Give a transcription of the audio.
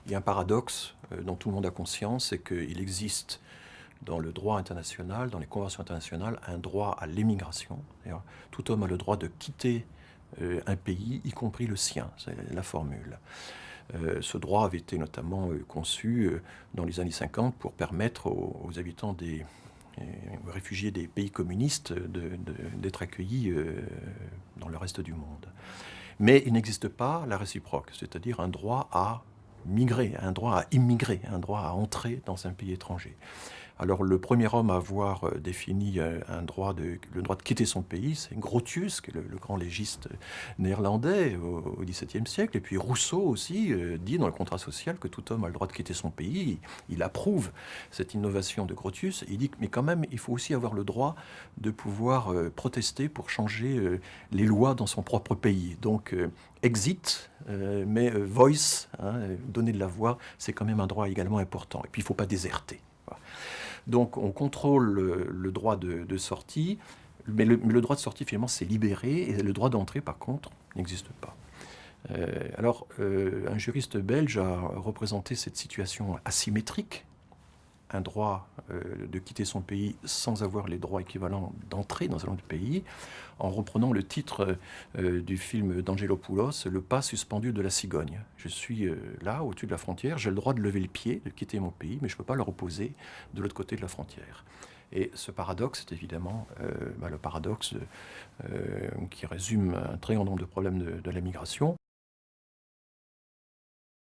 Il y a un paradoxe dont tout le monde a conscience, c'est qu'il existe dans le droit international, dans les conventions internationales, un droit à l'émigration. Tout homme a le droit de quitter un pays, y compris le sien, c'est la formule. Ce droit avait été notamment conçu dans les années 50 pour permettre aux habitants aux réfugiés des pays communistes d'être accueillis dans le reste du monde. Mais il n'existe pas la réciproque, c'est-à-dire un droit à migrer, un droit à immigrer, un droit à entrer dans un pays étranger. Alors le premier homme à avoir défini le droit de quitter son pays, c'est Grotius, qui est le grand légiste néerlandais au XVIIe siècle. Et puis Rousseau aussi dit dans le contrat social que tout homme a le droit de quitter son pays. Il approuve cette innovation de Grotius. Il dit mais quand même, il faut aussi avoir le droit de pouvoir protester pour changer les lois dans son propre pays. Donc exit, mais voice, hein, donner de la voix, c'est quand même un droit également important. Et puis il ne faut pas déserter. Voilà. Donc on contrôle le droit de sortie, mais le droit de sortie finalement c'est libéré, et le droit d'entrée par contre n'existe pas. Un juriste belge a représenté cette situation asymétrique, un droit de quitter son pays sans avoir les droits équivalents d'entrer dans un autre pays, en reprenant le titre du film d'Angelopoulos, Le pas suspendu de la cigogne. Je suis là, au-dessus de la frontière, j'ai le droit de lever le pied, de quitter mon pays, mais je ne peux pas le reposer de l'autre côté de la frontière. Et ce paradoxe, c'est évidemment le paradoxe qui résume un très grand nombre de problèmes de la migration.